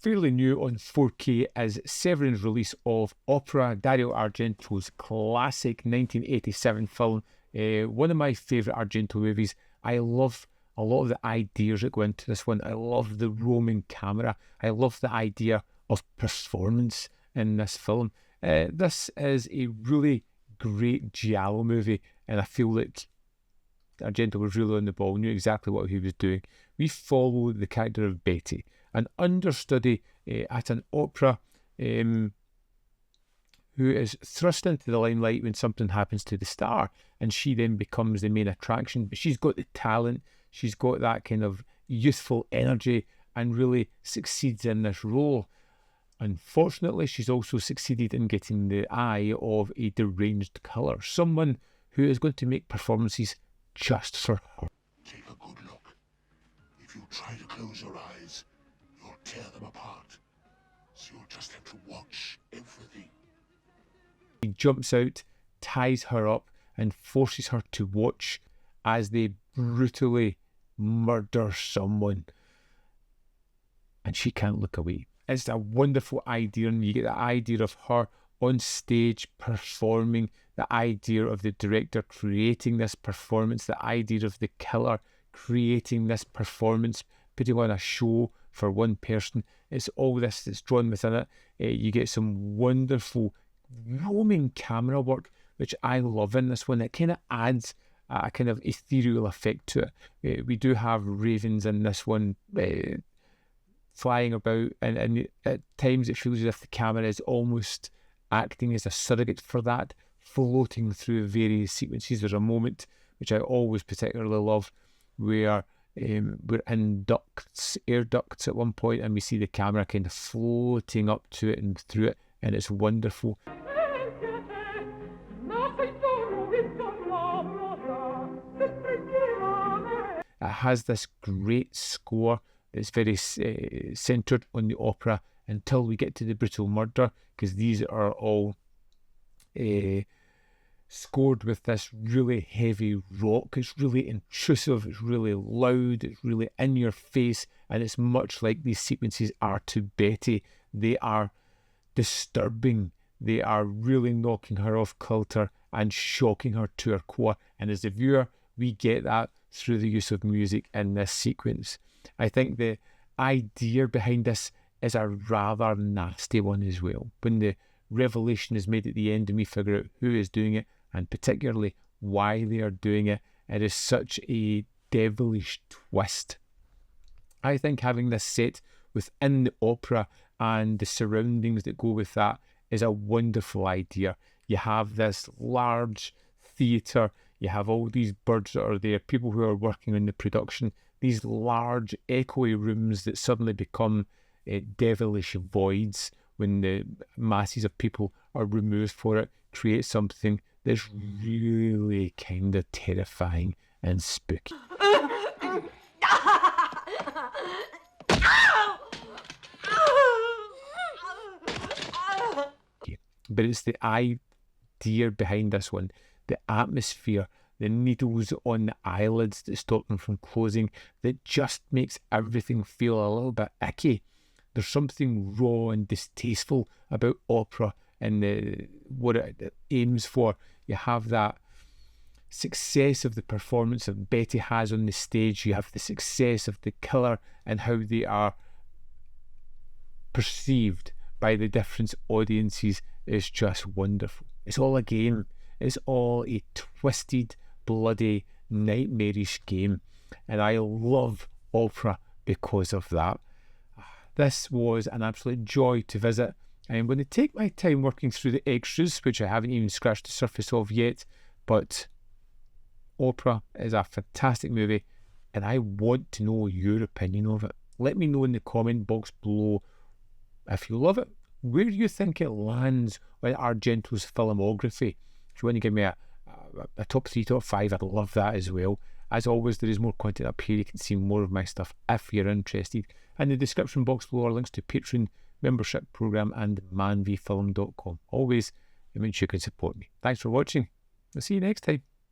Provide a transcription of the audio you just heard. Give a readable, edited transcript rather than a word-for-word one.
fairly new on 4K is Severin's release of Opera, Dario Argento's classic 1987 film. One of my favourite Argento movies. I love a lot of the ideas that go into this one. I love the roaming camera. I love the idea of performance in this film. This is a really great giallo movie, and I feel like Argento was really on the ball, knew exactly what he was doing. We follow the character of Betty, an understudy at an opera who is thrust into the limelight when something happens to the star, and she then becomes the main attraction. But she's got the talent, she's got that kind of youthful energy, and really succeeds in this role. Unfortunately, she's also succeeded in getting the eye of a deranged killer, someone who is going to make performances just for her. Take a good look. If you try to close your eyes, you'll tear them apart. So you'll just have to watch everything. He jumps out, ties her up, and forces her to watch as they brutally murder someone. And she can't look away. It's a wonderful idea, and you get the idea of her on stage performing, the idea of the director creating this performance, the idea of the killer creating this performance, putting on a show for one person. It's all this that's drawn within it. You get some wonderful roaming camera work, which I love in this one. It kind of adds a kind of ethereal effect to it. We do have ravens in this one, flying about, and at times it feels as if the camera is almost acting as a surrogate for that, floating through various sequences. There's a moment which I always particularly love where we're in ducts, air ducts at one point, and we see the camera kind of floating up to it and through it, and it's wonderful. It has this great score. It's very centred on the opera until we get to the brutal murder, because these are all scored with this really heavy rock. It's really intrusive, it's really loud, it's really in your face, and it's much like these sequences are to Betty. They are disturbing, they are really knocking her off kilter and shocking her to her core, and as the viewer we get that through the use of music in this sequence. I think the idea behind this is a rather nasty one as well. When the revelation is made at the end and we figure out who is doing it, and particularly why they are doing it, it is such a devilish twist. I think having this set within the opera and the surroundings that go with that is a wonderful idea. You have this large theatre, you have all these birds that are there, people who are working on the production, these large echoey rooms that suddenly become devilish voids when the masses of people are removed for it, create something that's really kind of terrifying and spooky. But it's the idea behind this one, the atmosphere, the needles on the eyelids that stop them from closing, that just makes everything feel a little bit icky. There's something raw and distasteful about opera and what it aims for. You have that success of the performance that Betty has on the stage. You have the success of the killer and how they are perceived by the different audiences. Is just wonderful. It's all a game. It's all a twisted, bloody, nightmarish game. And I love opera because of that. This was an absolute joy to visit. I'm going to take my time working through the extras, which I haven't even scratched the surface of yet. But opera is a fantastic movie, and I want to know your opinion of it. Let me know in the comment box below if you love it. Where do you think it lands on Argento's filmography? If you want to give me a top 3, top 5, I'd love that as well. As always, there is more content up here. You can see more of my stuff if you're interested. In the description box below are links to Patreon, membership program, and manvfilm.com. Always, it means you can support me. Thanks for watching. I'll see you next time.